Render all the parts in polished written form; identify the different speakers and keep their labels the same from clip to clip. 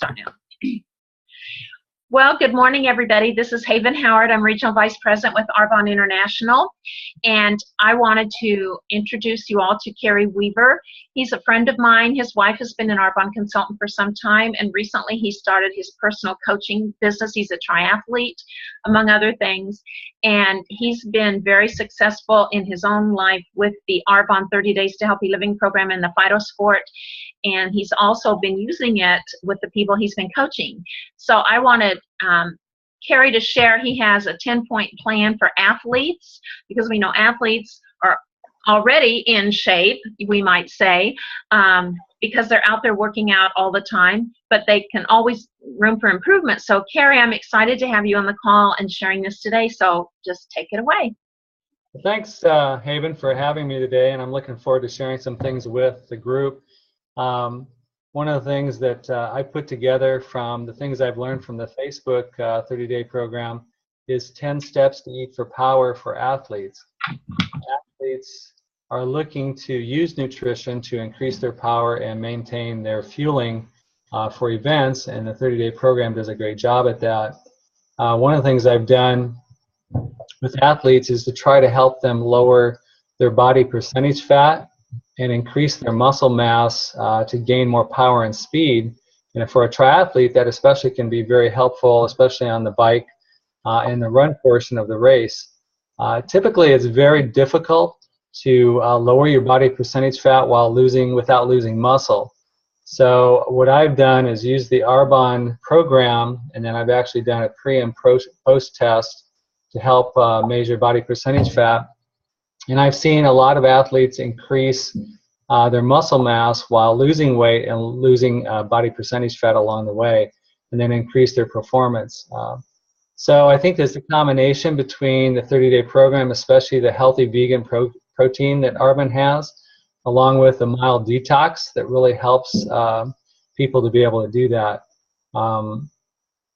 Speaker 1: Start now. Well, good morning, everybody. This is Haven Howard. I'm Regional Vice President with Arbonne International, and I wanted to introduce you all to Carey Weaver. He's a friend of mine. His wife has been an Arbonne consultant for some time, and recently he started his personal coaching business. He's a triathlete, among other things, and he's been very successful in his own life with the Arbonne 30 Days to Healthy Living program and the PhytoSport, and he's also been using it with the people he's been coaching. So I wanted Carey to share. He has a 10-point plan for athletes, because we know athletes are already in shape, we might say, because they're out there working out all the time, but they can always room for improvement. So Carey, I'm excited to have you on the call and sharing this today, so just take it away.
Speaker 2: Thanks, Haven, for having me today, and I'm looking forward to sharing some things with the group. One of the things that I put together from the things I've learned from the Facebook 30-day program is 10 steps to eat for power for athletes. Athletes are looking to use nutrition to increase their power and maintain their fueling for events, and the 30-day program does a great job at that. One of the things I've done with athletes is to try to help them lower their body percentage fat and increase their muscle mass to gain more power and speed. And for a triathlete, that especially can be very helpful, especially on the bike and the run portion of the race. Typically, it's very difficult to lower your body percentage fat without losing muscle. So what I've done is use the Arbonne program, and then I've actually done a pre and post test to help measure body percentage fat. And I've seen a lot of athletes increase their muscle mass while losing weight and losing body percentage fat along the way, and then increase their performance. So I think there's a combination between the 30-day program, especially the healthy vegan protein that Arbonne has, along with a mild detox that really helps people to be able to do that.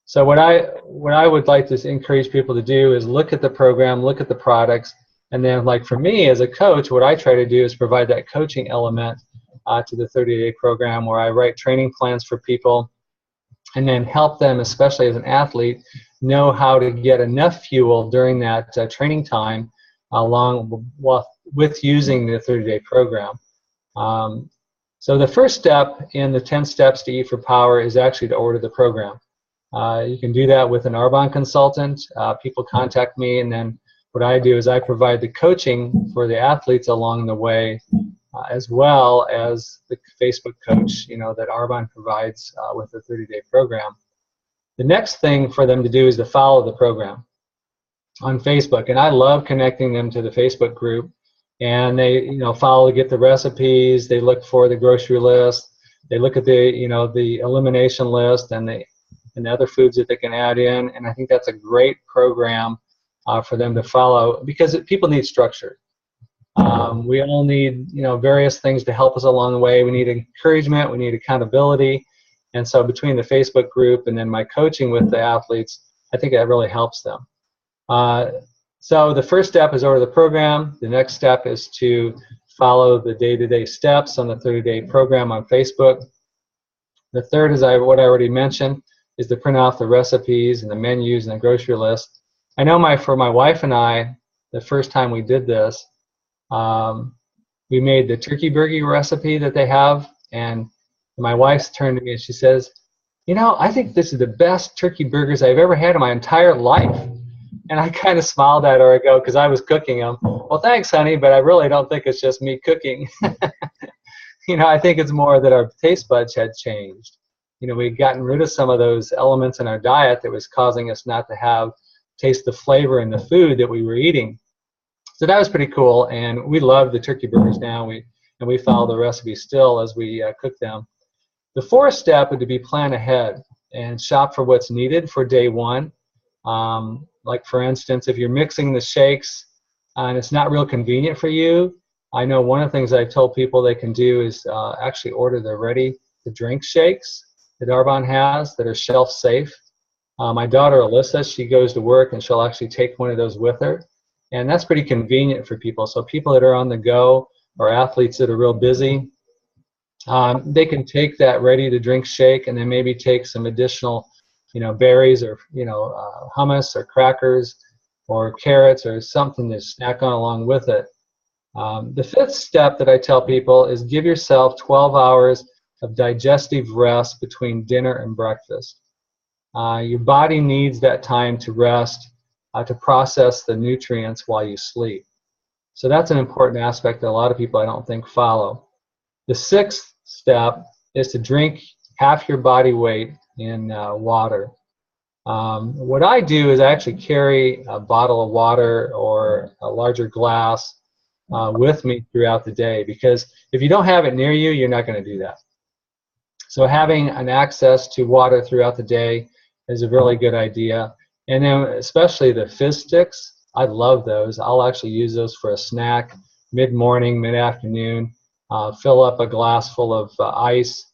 Speaker 2: So what I would like to encourage people to do is look at the program, look at the products, and then, like for me as a coach, what I try to do is provide that coaching element to the 30-day program, where I write training plans for people and then help them, especially as an athlete, know how to get enough fuel during that training time along with using the 30-day program. So the first step in the 10 steps to eat for power is actually to order the program. You can do that with an Arbonne consultant. People contact me, and then what I do is I provide the coaching for the athletes along the way, as well as the Facebook coach, that Arbonne provides with the 30-day program. The next thing for them to do is to follow the program on Facebook, and I love connecting them to the Facebook group. And they, follow, get the recipes. They look for the grocery list. They look at the, the elimination list and the other foods that they can add in. And I think that's a great program for them to follow, because people need structure. We all need, various things to help us along the way. We need encouragement. We need accountability. And so between the Facebook group and then my coaching with the athletes, I think that really helps them. So the first step is order the program. The next step is to follow the day-to-day steps on the 30-day program on Facebook. The third is what I already mentioned, is to print off the recipes and the menus and the grocery list. I know for my wife and I, the first time we did this, we made the turkey burger recipe that they have, and my wife turned to me and she says, I think this is the best turkey burgers I've ever had in my entire life. And I kind of smiled at her because I was cooking them. Well, thanks, honey, but I really don't think it's just me cooking. I think it's more that our taste buds had changed. We'd gotten rid of some of those elements in our diet that was causing us not to taste the flavor in the food that we were eating. So that was pretty cool, and we love the turkey burgers now. We follow the recipe still as we cook them. The fourth step would be plan ahead and shop for what's needed for day one. Like for instance, if you're mixing the shakes and it's not real convenient for you, I know one of the things I've told people they can do is actually order the ready-to-drink shakes that Arbonne has that are shelf-safe. My daughter Alyssa, she goes to work and she'll actually take one of those with her, and that's pretty convenient for people. So people that are on the go or athletes that are real busy, They can take that ready-to-drink shake and then maybe take some additional, berries or, hummus or crackers or carrots or something to snack on along with it. The fifth step that I tell people is give yourself 12 hours of digestive rest between dinner and breakfast. Your body needs that time to rest, to process the nutrients while you sleep. So that's an important aspect that a lot of people I don't think follow. The sixth step is to drink half your body weight in water. What I do is I actually carry a bottle of water or a larger glass with me throughout the day, because if you don't have it near you, you're not going to do that. So having an access to water throughout the day is a really good idea. And then especially the fizz sticks, I love those. I'll actually use those for a snack mid-morning, mid-afternoon. Fill up a glass full of ice,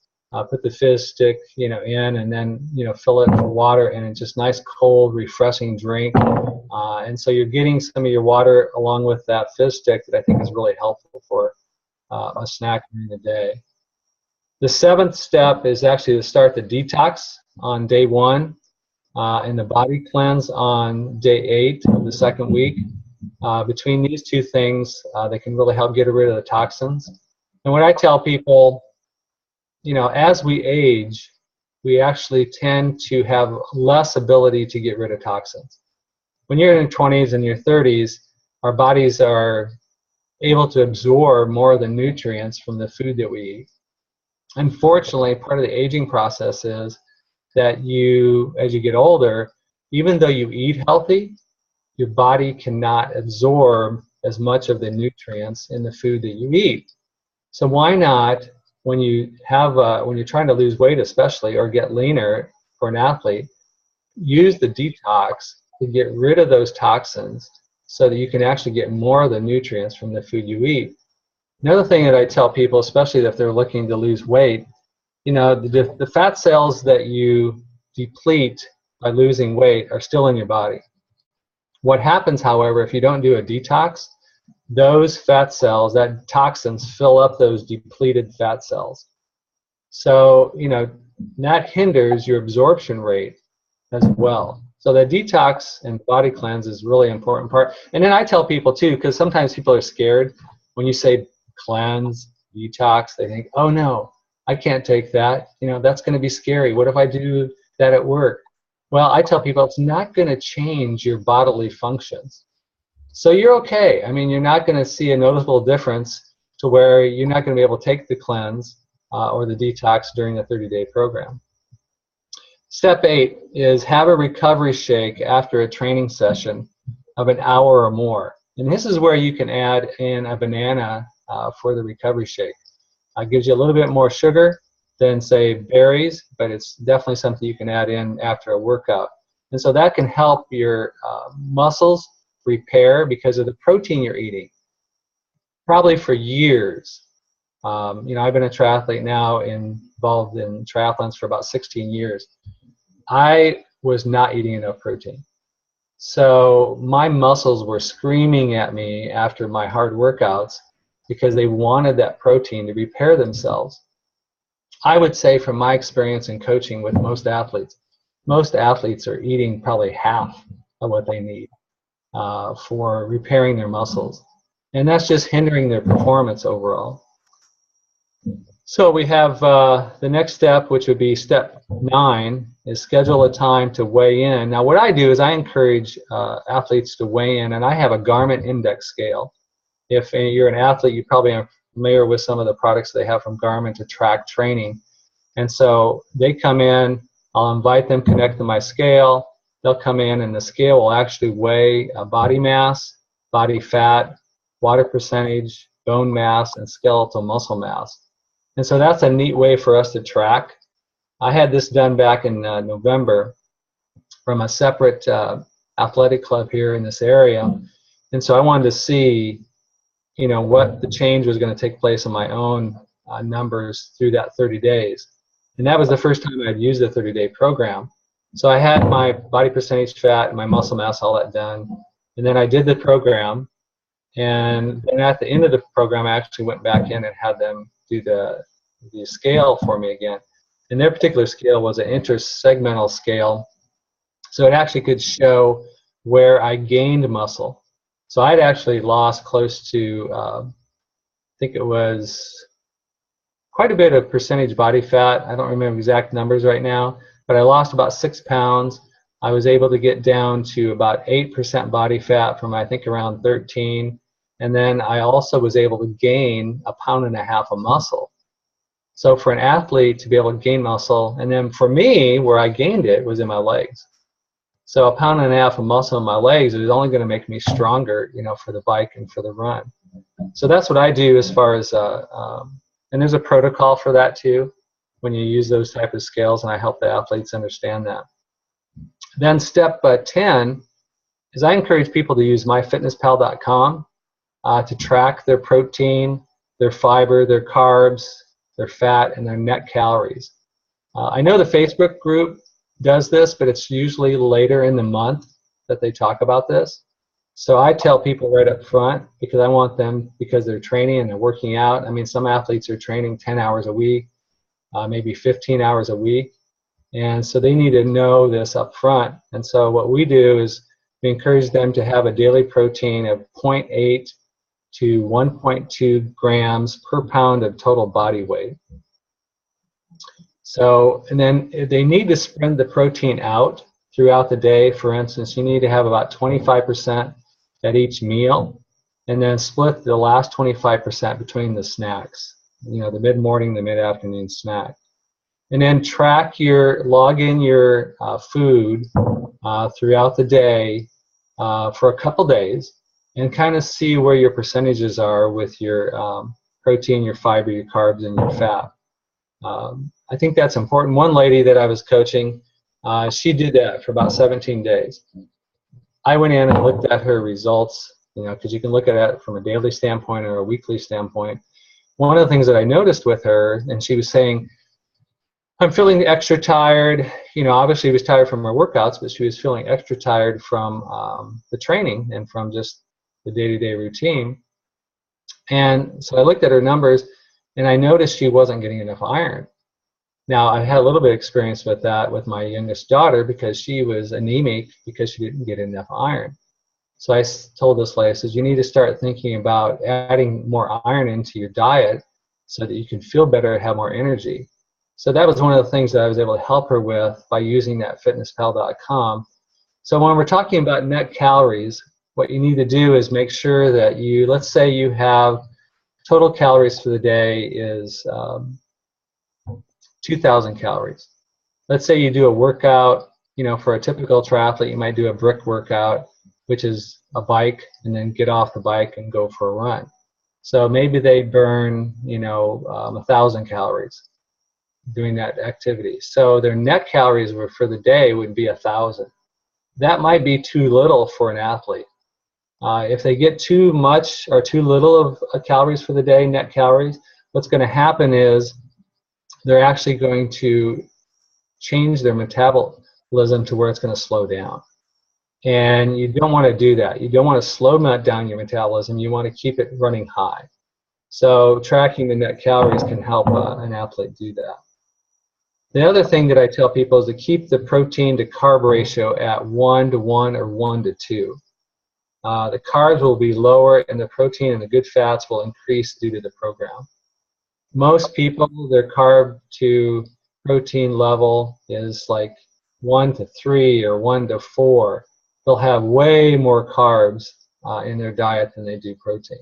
Speaker 2: put the fizz stick, in, and then, fill it with water, and it's just nice, cold, refreshing drink. And so you're getting some of your water along with that fizz stick that I think is really helpful for a snack during the day. The seventh step is actually to start the detox on day 1 and the body cleanse on day 8 of the second week. Between these two things, they can really help get rid of the toxins. And what I tell people, as we age, we actually tend to have less ability to get rid of toxins. When you're in your 20s and your 30s, our bodies are able to absorb more of the nutrients from the food that we eat. Unfortunately, part of the aging process is that as you get older, even though you eat healthy, your body cannot absorb as much of the nutrients in the food that you eat. So why not, when you're trying to lose weight especially, or get leaner for an athlete, use the detox to get rid of those toxins so that you can actually get more of the nutrients from the food you eat. Another thing that I tell people, especially if they're looking to lose weight, the fat cells that you deplete by losing weight are still in your body. What happens, however, if you don't do a detox, those fat cells, that toxins fill up those depleted fat cells. So, that hinders your absorption rate as well. So the detox and body cleanse is really an important part. And then I tell people too, because sometimes people are scared when you say cleanse, detox, they think, oh no, I can't take that. That's going to be scary. What if I do that at work? Well, I tell people it's not going to change your bodily functions. So you're okay. I mean, you're not going to see a noticeable difference to where you're not going to be able to take the cleanse or the detox during the 30-day program. Step 8 is have a recovery shake after a training session of an hour or more. And this is where you can add in a banana for the recovery shake. It gives you a little bit more sugar than, say, berries, but it's definitely something you can add in after a workout. And so that can help your muscles repair because of the protein you're eating. Probably for years. I've been a triathlete now, involved in triathlons for about 16 years. I was not eating enough protein. So my muscles were screaming at me after my hard workouts because they wanted that protein to repair themselves. I would say from my experience in coaching with most athletes are eating probably half of what they need for repairing their muscles. And that's just hindering their performance overall. So we have the next step, which would be step 9, is schedule a time to weigh in. Now what I do is I encourage athletes to weigh in, and I have a Garmin index scale. If you're an athlete, you probably are familiar with some of the products they have from Garmin to track training. And so they come in, I'll invite them, connect to my scale. They'll come in and the scale will actually weigh body mass, body fat, water percentage, bone mass, and skeletal muscle mass. And so that's a neat way for us to track. I had this done back in November from a separate athletic club here in this area. And so I wanted to see, what the change was going to take place in my own numbers through that 30 days. And that was the first time I'd used the 30-day program. So I had my body percentage fat and my muscle mass, all that done. And then I did the program. And then at the end of the program, I actually went back in and had them do the the scale for me again. And their particular scale was an intersegmental scale, so it actually could show where I gained muscle. So I'd actually lost close to, I think it was quite a bit of percentage body fat. I don't remember exact numbers right now, but I lost about 6 pounds. I was able to get down to about 8% body fat from, I think, around 13. And then I also was able to gain 1.5 pounds of muscle. So for an athlete to be able to gain muscle, and then for me, where I gained it was in my legs. So 1.5 pounds of muscle in my legs is only going to make me stronger, you know, for the bike and for the run. So that's what I do as far as, and there's a protocol for that too, when you use those type of scales, and I help the athletes understand that. Then step 10 is I encourage people to use myfitnesspal.com to track their protein, their fiber, their carbs, their fat, and their net calories. I know the Facebook group does this, but it's usually later in the month that they talk about this. So I tell people right up front, because I want them, because they're training and they're working out. I mean, some athletes are training 10 hours a week, maybe 15 hours a week. And so they need to know this up front. And so what we do is we encourage them to have a daily protein of 0.8 to 1.2 grams per pound of total body weight. So, and then they need to spread the protein out throughout the day. For instance, you need to have about 25% at each meal, and then split the last 25% between the snacks, you know, the mid-morning, the mid-afternoon snack. And then log in your food throughout the day for a couple days, and kind of see where your percentages are with your protein, your fiber, your carbs, and your fat. I think that's important. One lady that I was coaching, she did that for about 17 days. I went in and looked at her results, you know, because you can look at it from a daily standpoint or a weekly standpoint. One of the things that I noticed with her, and she was saying, I'm feeling extra tired. You know, obviously she was tired from her workouts, but she was feeling extra tired from the training and from just the day-to-day routine. And so I looked at her numbers, and I noticed she wasn't getting enough iron. Now, I had a little bit of experience with that with my youngest daughter, because she was anemic because she didn't get enough iron. So I told this lady, I said, you need to start thinking about adding more iron into your diet so that you can feel better and have more energy. So that was one of the things that I was able to help her with by using that fitnesspal.com. So when we're talking about net calories, what you need to do is make sure that you, let's say you have total calories for the day is 2,000 calories. Let's say you do a workout, you know, for a typical triathlete, you might do a brick workout, which is a bike, and then get off the bike and go for a run. So maybe they burn, you know, 1,000 calories doing that activity. So their net calories for the day would be 1,000. That might be too little for an athlete. If they get too much or too little of calories for the day, net calories, what's going to happen is they're actually going to change their metabolism to where it's going to slow down. And you don't want to do that. You don't want to slow down your metabolism. You want to keep it running high. So tracking the net calories can help an athlete do that. The other thing that I tell people is to keep the protein to carb ratio at 1:1 or 1:2. The carbs will be lower, and the protein and the good fats will increase due to the program. Most people, their carb to protein level is like 1:3 or 1:4. They'll have way more carbs in their diet than they do protein.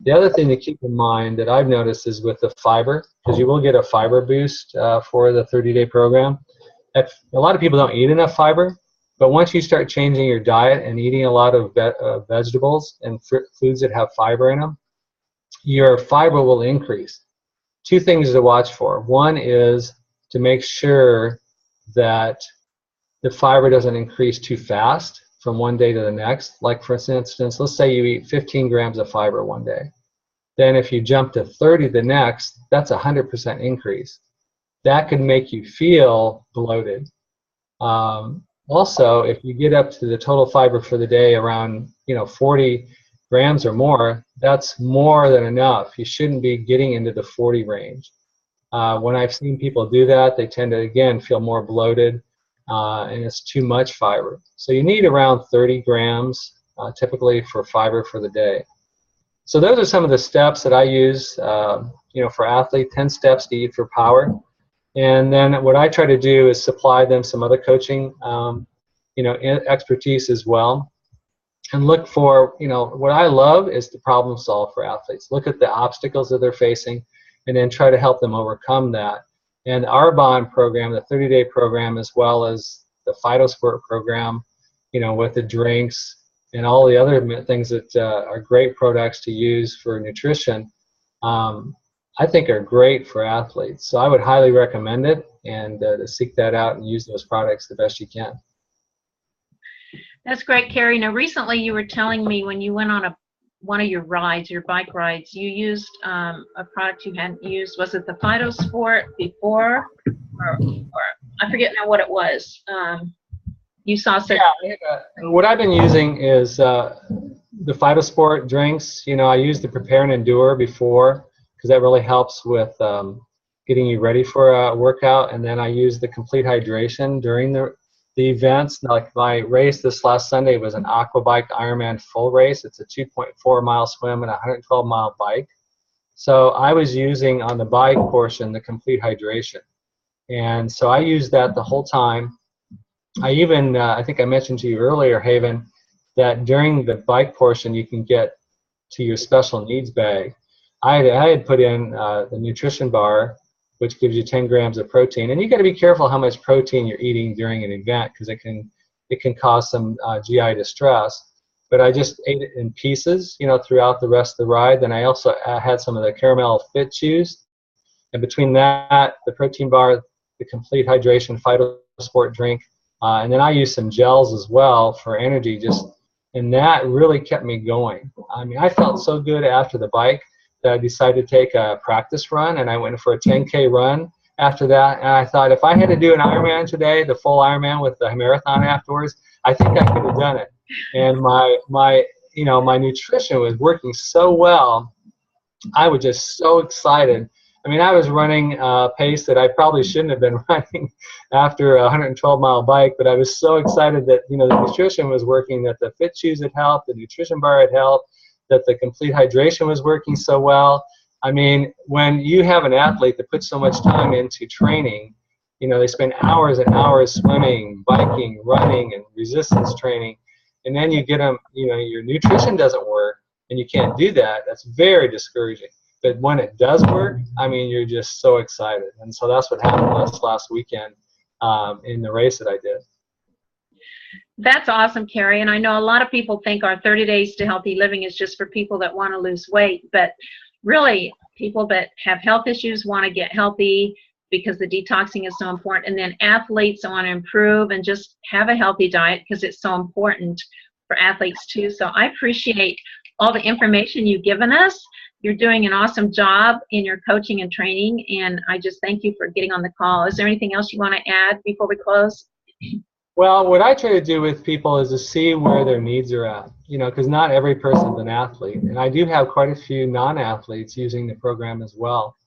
Speaker 2: The other thing to keep in mind that I've noticed is with the fiber, because you will get a fiber boost for the 30-day program. A lot of people don't eat enough fiber, but once you start changing your diet and eating a lot of vegetables and foods that have fiber in them, your fiber will increase. Two things to watch for. One is to make sure that the fiber doesn't increase too fast from one day to the next. Like for instance, let's say you eat 15 grams of fiber one day. Then if you jump to 30 the next, that's a 100% increase. That can make you feel bloated. Also, if you get up to the total fiber for the day around 40 grams or more, that's more than enough. You shouldn't be getting into the 40 range. When I've seen people do that, they tend to, again, feel more bloated, and it's too much fiber. So you need around 30 grams typically for fiber for the day. So those are some of the steps that I use, for athletes, 10 steps to eat for power. And then what I try to do is supply them some other coaching, expertise as well. And look for, what I love is to problem solve for athletes. Look at the obstacles that they're facing and then try to help them overcome that. And the Arbonne program, the 30-day program, as well as the PhytoSport program, with the drinks and all the other things that are great products to use for nutrition, I think are great for athletes. So I would highly recommend it, and to seek that out and use those products the best you can.
Speaker 1: That's great, Carey. Now, recently you were telling me when you went on one of your rides, your bike rides, you used a product you hadn't used. Was it the PhytoSport before, or I forget now what it was? You saw certain.
Speaker 2: Yeah, what I've been using is the PhytoSport drinks. I used the Prepare and Endure before because that really helps with getting you ready for a workout. And then I use the Complete Hydration during the events. Like my race this last Sunday was an Aquabike Ironman full race. It's a 2.4 mile swim and a 112 mile bike. So I was using on the bike portion the Complete Hydration. And so I used that the whole time. I even, I think I mentioned to you earlier, Haven, that during the bike portion you can get to your special needs bag. I had put in the nutrition bar, which gives you 10 grams of protein. And you got to be careful how much protein you're eating during an event because it can cause some GI distress. But I just ate it in pieces, throughout the rest of the ride. Then I also had some of the caramel fit chews. And between that, the protein bar, the Complete Hydration PhytoSport drink, and then I used some gels as well for energy, and that really kept me going. I mean, I felt so good after the bike that I decided to take a practice run, and I went for a 10K run after that. And I thought if I had to do an Ironman today, the full Ironman with the marathon afterwards, I think I could have done it. And my nutrition was working so well. I was just so excited. I mean, I was running a pace that I probably shouldn't have been running after a 112-mile bike, but I was so excited that, the nutrition was working, that the fit shoes had helped, the nutrition bar had helped, that the Complete Hydration was working so well. I mean, when you have an athlete that puts so much time into training, they spend hours and hours swimming, biking, running, and resistance training, and then you get them, your nutrition doesn't work, and you can't do that. That's very discouraging. But when it does work, I mean, you're just so excited. And so that's what happened last weekend in the race that I did.
Speaker 1: That's awesome, Carey. And I know a lot of people think our 30 Days to Healthy Living is just for people that want to lose weight. But really, people that have health issues want to get healthy because the detoxing is so important. And then athletes want to improve and just have a healthy diet because it's so important for athletes too. So I appreciate all the information you've given us. You're doing an awesome job in your coaching and training, and I just thank you for getting on the call. Is there anything else you want to add before we close?
Speaker 2: Well, what I try to do with people is to see where their needs are at, because not every person's an athlete. And I do have quite a few non-athletes using the program as well.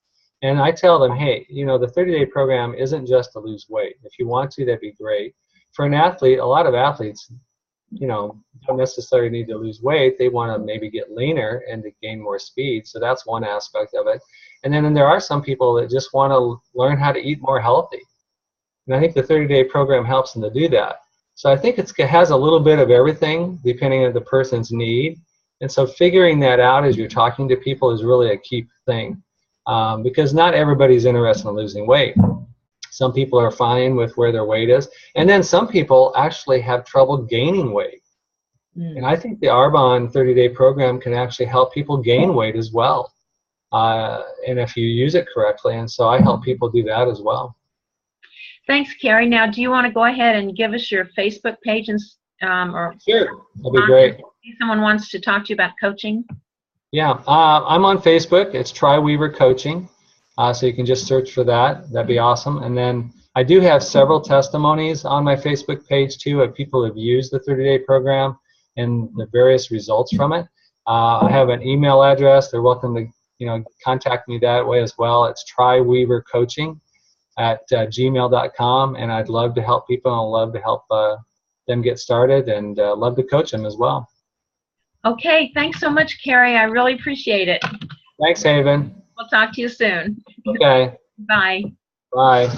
Speaker 2: And I tell them, hey, the 30-day program isn't just to lose weight. If you want to, that'd be great. For an athlete, a lot of athletes, don't necessarily need to lose weight. They want to maybe get leaner and to gain more speed. So that's one aspect of it. And then there are some people that just want to learn how to eat more healthy. And I think the 30-day program helps them to do that. So I think it has a little bit of everything depending on the person's need. And so figuring that out as you're talking to people is really a key thing because not everybody's interested in losing weight. Some people are fine with where their weight is. And then some people actually have trouble gaining weight. And I think the Arbonne 30-day program can actually help people gain weight as well. And if you use it correctly. And so I help people do that as well.
Speaker 1: Thanks, Carey. Now, do you want to go ahead and give us your Facebook page and or
Speaker 2: sure, that'd be great.
Speaker 1: If someone wants to talk to you about coaching.
Speaker 2: Yeah, I'm on Facebook. It's Try Weaver Coaching. So you can just search for that. That'd be awesome. And then I do have several testimonies on my Facebook page too of people who have used the 30-day program and the various results from it. I have an email address. They're welcome to contact me that way as well. It's tryweavercoaching@gmail.com, and I'd love to help people, and I'd love to help them get started, and love to coach them as well.
Speaker 1: Okay, thanks so much, Carey. I really appreciate it.
Speaker 2: Thanks, Haven.
Speaker 1: We'll talk to you soon.
Speaker 2: Okay.
Speaker 1: Bye.
Speaker 2: Bye.